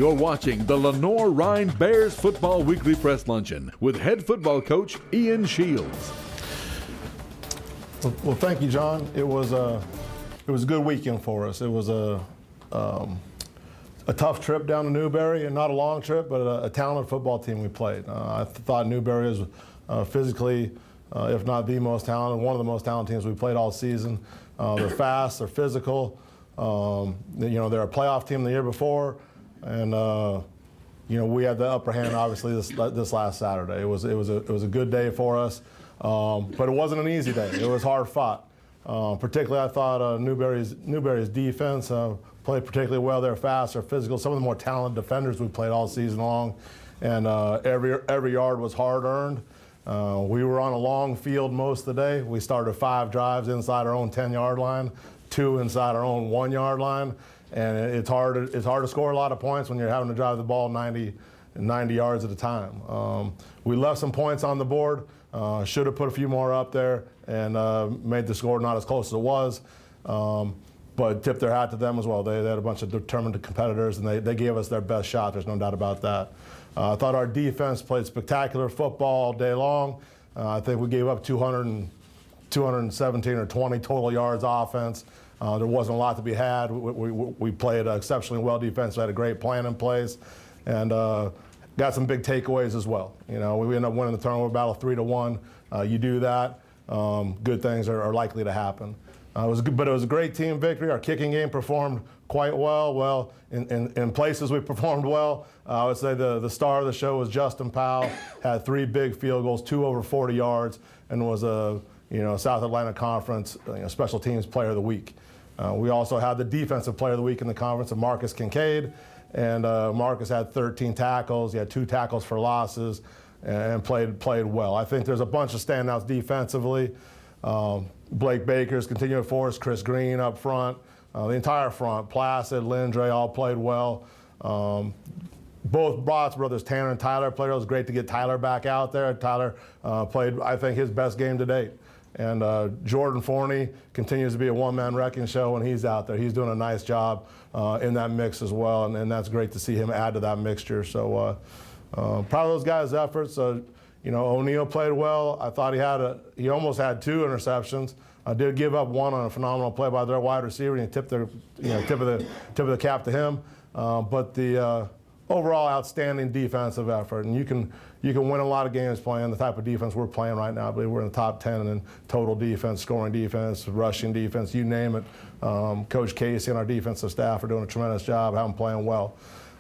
You're watching the Lenoir-Rhyne Bears Football Weekly Press Luncheon with head football coach Ian Shields. Well, thank you, John. It was a good weekend for us. It was a tough trip down to Newberry, and not a long trip, but a talented football team we played. I thought Newberry is physically, if not the most talented, one of the most talented teams we played all season. They're fast, they're physical. They're a playoff team the year before, and we had the upper hand obviously this last Saturday. It was a good day for us, but it wasn't an easy day. It was hard fought. Particularly, I thought Newberry's defense played particularly well. They're fast, they're physical. Some of the more talented defenders we played all season long, and every yard was hard earned. We were on a long field most of the day. We started 5 drives inside our own 10-yard line, 2 inside our own 1-yard line, and it's hard to score a lot of points when you're having to drive the ball 90 yards at a time. We left some points on the board. Should have put a few more up there and made the score not as close as it was. But tip their hat to them as well. They had a bunch of determined competitors, and they gave us their best shot. There's no doubt about that. I thought our defense played spectacular football all day long. I think we gave up 217 or 20 total yards offense. There wasn't a lot to be had. We played exceptionally well defense. We had a great plan in place, and got some big takeaways as well. We ended up winning the turnover battle 3-1. You do that, good things are likely to happen. It was a great team victory. Our kicking game performed quite well. Well, in places we performed well. I would say the star of the show was Justin Powell. Had 3 big field goals, 2 over 40 yards, and was a South Atlantic Conference Special Teams Player of the Week. We also had the Defensive Player of the Week in the conference of Marcus Kincaid, and Marcus had 13 tackles. He had 2 tackles for losses, and played well. I think there's a bunch of standouts defensively. Blake Baker's continuing force, Chris Green up front, the entire front, Placid, Lindre, all played well. Both Botts brothers, Tanner and Tyler, played well. It was great to get Tyler back out there. Tyler played, I think, his best game to date. And Jordan Forney continues to be a one-man wrecking show when he's out there. He's doing a nice job in that mix as well, and that's great to see him add to that mixture. So proud of those guys' efforts. O'Neal played well. I thought he almost had 2 interceptions. I did give up 1 on a phenomenal play by their wide receiver, and tip of the cap to him. But the overall outstanding defensive effort, and you can win a lot of games playing the type of defense we're playing right now. I believe we're in the top 10 in total defense, scoring defense, rushing defense, you name it. Coach Casey and our defensive staff are doing a tremendous job. Have them playing well.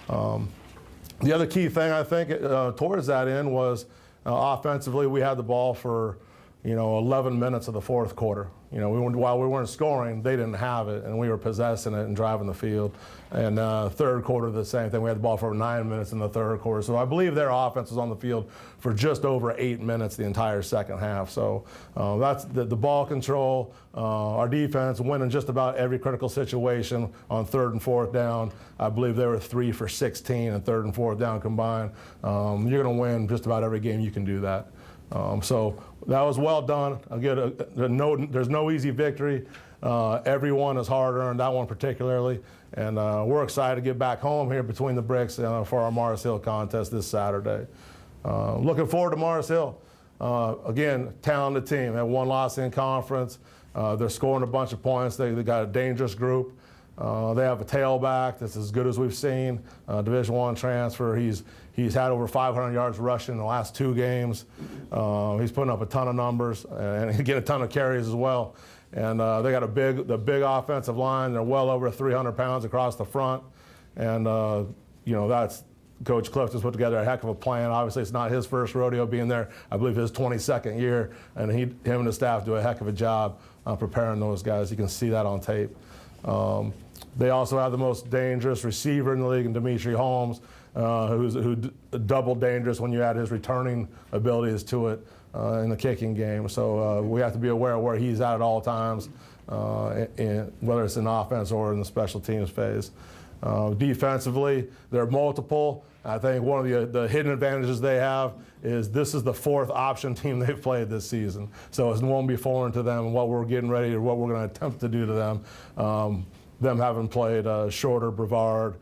The other key thing I think towards that end was offensively we had the ball for 11 minutes of the 4th quarter. While we weren't scoring, they didn't have it, and we were possessing it and driving the field. And 3rd quarter, the same thing. We had the ball for 9 minutes in the 3rd quarter. So I believe their offense was on the field for just over 8 minutes the entire second half. So that's the ball control, our defense winning just about every critical situation on 3rd and 4th down. I believe they were 3 for 16 and 3rd and 4th down combined. You're going to win just about every game you can do that. So that was well done. Again, there's no easy victory. Every one is hard earned, that one particularly. And we're excited to get back home here between the bricks for our Morris Hill contest this Saturday. Looking forward to Morris Hill. Again, talented team. Had 1 loss in conference. They're scoring a bunch of points. They got a dangerous group. They have a tailback that's as good as we've seen. Division I transfer. He's had over 500 yards rushing in the last 2 games. He's putting up a ton of numbers and he get a ton of carries as well. And they got the big offensive line. They're well over 300 pounds across the front. And that's Coach Clifton's put together a heck of a plan. Obviously, it's not his first rodeo being there. I believe his 22nd year, and him and his staff do a heck of a job preparing those guys. You can see that on tape. They also have the most dangerous receiver in the league, in Dimitri Holmes, who's double dangerous when you add his returning abilities to it in the kicking game. So we have to be aware of where he's at all times, whether it's in offense or in the special teams phase. Defensively, they're multiple. I think one of the hidden advantages they have is this is the 4th option team they've played this season. So it won't be foreign to them what we're getting ready or what we're going to attempt to do to them. Them having played Shorter, Brevard,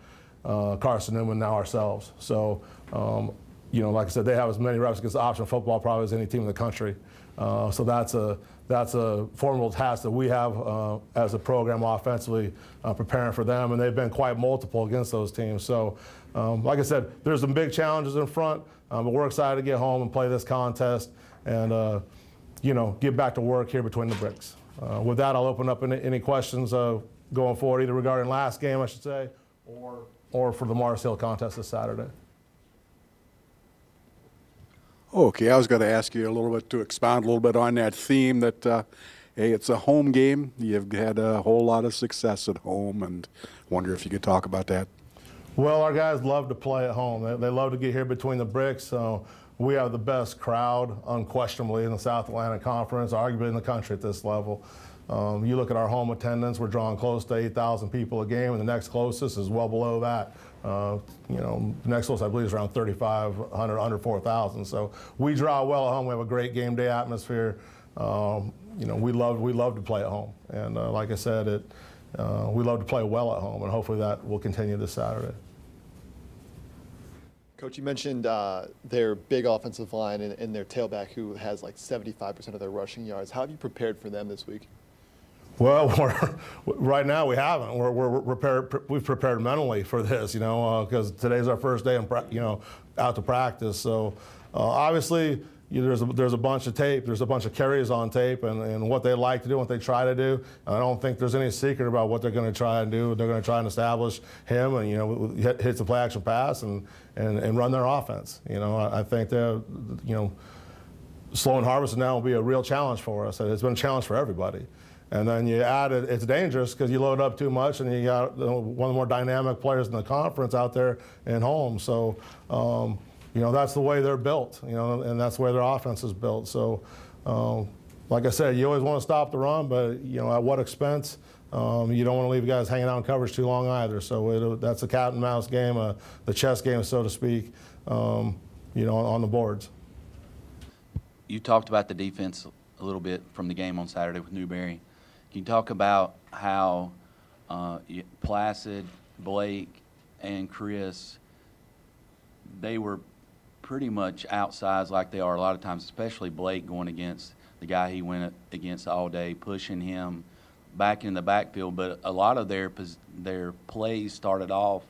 Carson Newman, now ourselves. So, like I said, they have as many reps against option football probably as any team in the country. So that's a formidable task that we have as a program offensively preparing for them, and they've been quite multiple against those teams. So, like I said, there's some big challenges in front, but we're excited to get home and play this contest and, get back to work here between the bricks. With that, I'll open up any questions going forward, either regarding last game, I should say, or for the Mars Hill contest this Saturday. Okay, I was going to ask you a little bit to expound a little bit on that theme that, hey, it's a home game. You've had a whole lot of success at home, and wonder if you could talk about that. Well, our guys love to play at home. They love to get here between the bricks. So we have the best crowd, unquestionably, in the South Atlantic Conference, arguably in the country at this level. You look at our home attendance, we're drawing close to 8,000 people a game, and the next closest is well below that. The next closest, I believe, is around 3,500, under 4,000. So we draw well at home. We have a great game day atmosphere. We love to play at home, and like I said, we love to play well at home, and hopefully that will continue this Saturday. Coach, you mentioned their big offensive line and their tailback, who has like 75% of their rushing yards. How have you prepared for them this week? Well, right now we haven't. We're prepared. We've prepared mentally for this, because today's our first day, out to practice. So obviously, there's a bunch of tape. There's a bunch of carries on tape, and what they like to do, what they try to do. I don't think there's any secret about what they're going to try and do. They're going to try and establish him, and hit the play action pass and run their offense. I think they're, slowing Harvest now will be a real challenge for us. It's been a challenge for everybody. And then you add it, it's dangerous because you load up too much, and you got one of the more dynamic players in the conference out there in home. So, that's the way they're built, and that's the way their offense is built. So, like I said, you always want to stop the run, but, at what expense? You don't want to leave guys hanging out in coverage too long either. So that's a cat and mouse game, the chess game, so to speak, on the boards. You talked about the defense a little bit from the game on Saturday with Newberry. Can you talk about how Placid, Blake, and Chris, they were pretty much outsized like they are a lot of times, especially Blake going against the guy he went against all day, pushing him back in the backfield. But a lot of their plays started off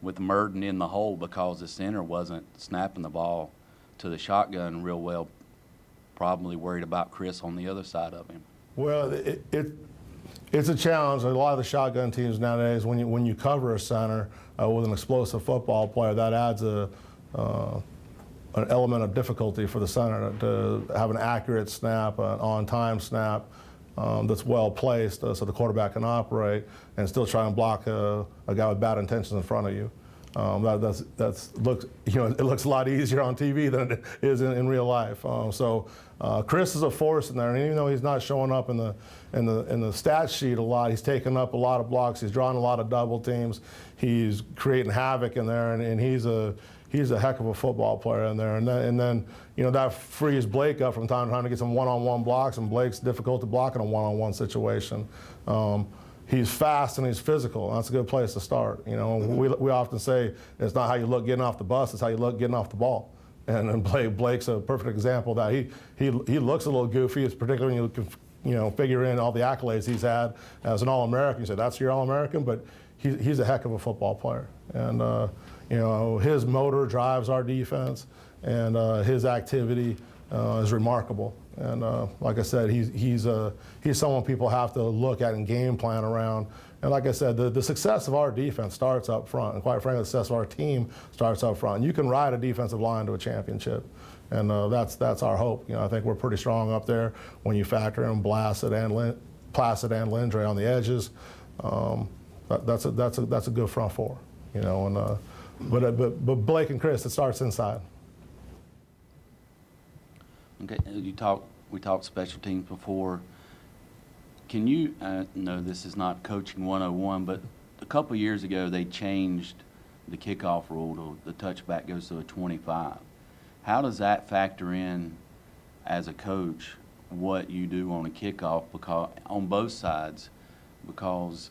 with Merton in the hole because the center wasn't snapping the ball to the shotgun real well, probably worried about Chris on the other side of him. Well, it's a challenge. A lot of the shotgun teams nowadays, when you cover a center with an explosive football player, that adds an element of difficulty for the center to have an accurate snap, an on-time snap that's well placed, so the quarterback can operate and still try and block a guy with bad intentions in front of you. It looks a lot easier on TV than it is in real life. Chris is a force in there, and even though he's not showing up in the stat sheet a lot, he's taking up a lot of blocks. He's drawing a lot of double teams. He's creating havoc in there, and he's a heck of a football player in there. And then that frees Blake up from time to time to get some one-on-one blocks, and Blake's difficult to block in a one-on-one situation. He's fast and he's physical. That's a good place to start. We often say it's not how you look getting off the bus, it's how you look getting off the ball. And Blake's a perfect example of that. He looks a little goofy, it's particularly when you figure in all the accolades he's had as an All-American. You say that's your All-American, but he's a heck of a football player. And his motor drives our defense, and his activity is remarkable. And like I said, he's someone people have to look at and game plan around. And like I said, the success of our defense starts up front, and quite frankly, the success of our team starts up front. You can ride a defensive line to a championship, and that's our hope. I think we're pretty strong up there when you factor in Placid and Lindray on the edges. That's a good front four, But Blake and Chris, it starts inside. Okay, we talked special teams before. Can you, no, this is not coaching 101, but a couple of years ago they changed the kickoff rule. The touchback goes to a 25. How does that factor in as a coach what you do on a kickoff, because on both sides? Because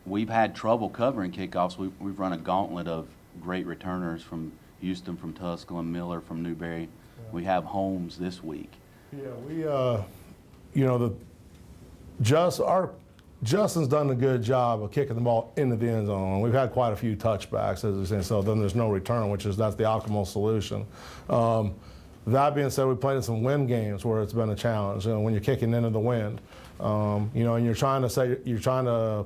we've had trouble covering kickoffs. We've run a gauntlet of great returners from Houston, from Tusculum, Miller, from Newberry. We have Holmes this week. Yeah, we, Justin's done a good job of kicking the ball into the end zone. We've had quite a few touchbacks, as we say, so then there's no return, that's the optimal solution. That being said, we played in some wind games where it's been a challenge. When you're kicking into the wind, and you're trying to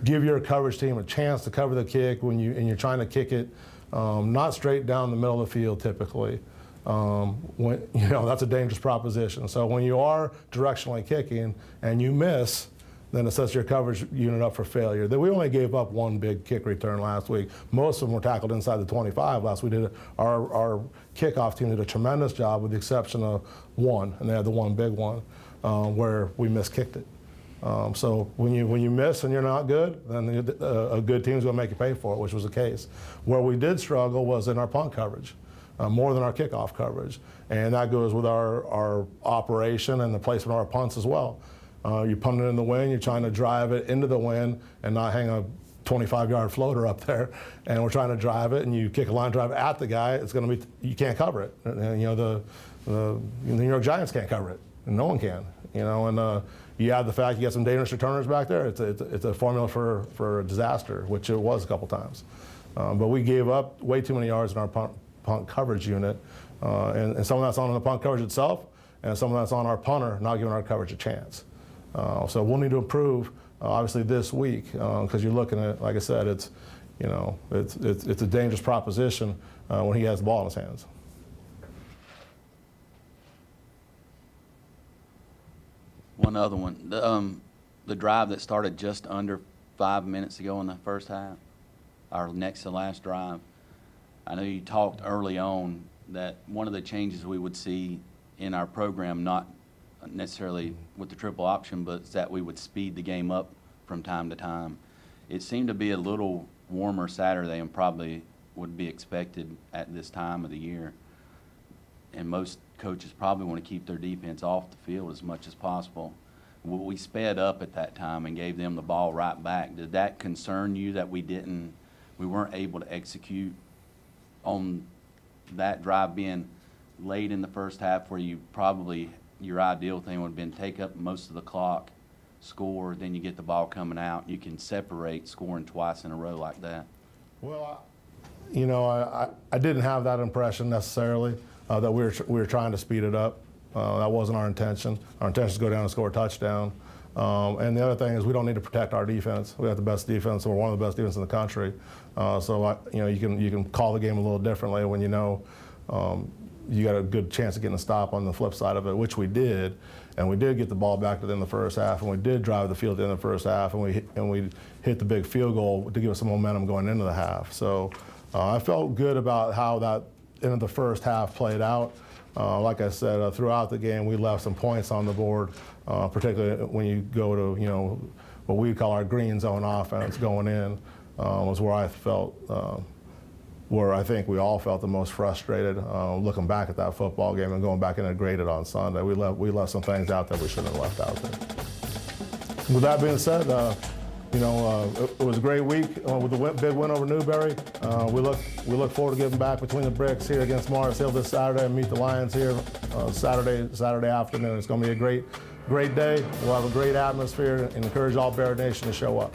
give your coverage team a chance to cover the kick and you're trying to kick it not straight down the middle of the field typically. That's a dangerous proposition. So when you are directionally kicking and you miss, then it sets your coverage unit up for failure. We only gave up one big kick return last week. Most of them were tackled inside the 25 last week. Our kickoff team did a tremendous job with the exception of one, and they had the one big one where we miskicked it. So when you miss and you're not good, then a good team's going to make you pay for it, which was the case. Where we did struggle was in our punt coverage, more than our kickoff coverage, and that goes with our operation and the placement of our punts as well. You punt it in the wind, you're trying to drive it into the wind and not hang a 25-yard floater up there, and we're trying to drive it, and you kick a line drive at the guy, it's going to be, you can't cover it. And, the New York Giants can't cover it, and no one can. And you add the fact you got some dangerous returners back there, it's a formula for a disaster, which it was a couple times. But we gave up way too many yards in our punt coverage unit, and some of that's on the punt coverage itself, and some of that's on our punter not giving our coverage a chance. So we'll need to improve, obviously, this week, because you're looking at, like I said, it's a dangerous proposition when he has the ball in his hands. One other one, the drive that started just under 5 minutes ago in the first half, our next to last drive. I know you talked early on that one of the changes we would see in our program, not necessarily with the triple option, but that we would speed the game up from time to time. It seemed to be a little warmer Saturday and probably would be expected at this time of the year. And most coaches probably want to keep their defense off the field as much as possible. We sped up at that time and gave them the ball right back. Did that concern you that we weren't able to execute on that drive being late in the first half where your ideal thing would have been take up most of the clock, score, then you get the ball coming out. You can separate scoring twice in a row like that. Well, I didn't have that impression necessarily that we were trying to speed it up. That wasn't our intention. Our intention is to go down and score a touchdown. And the other thing is we don't need to protect our defense. We have the best defense, and we're one of the best defenses in the country. So you can call the game a little differently when you got a good chance of getting a stop on the flip side of it, which we did. And we did get the ball back within the first half, and we did drive the field at the end of the first half, and we hit the big field goal to give us some momentum going into the half. So I felt good about how that end of the first half played out. Like I said, throughout the game, we left some points on the board, particularly when you go to what we call our green zone offense going in, was where I felt, where I think we all felt the most frustrated looking back at that football game and going back in and graded on Sunday. We left some things out that we shouldn't have left out there. With that being said, it was a great week with the big win over Newberry. We look forward to getting back between the bricks here against Moretz this Saturday and meet the Lions here Saturday afternoon. It's going to be a great day. We'll have a great atmosphere and encourage all Bear Nation to show up.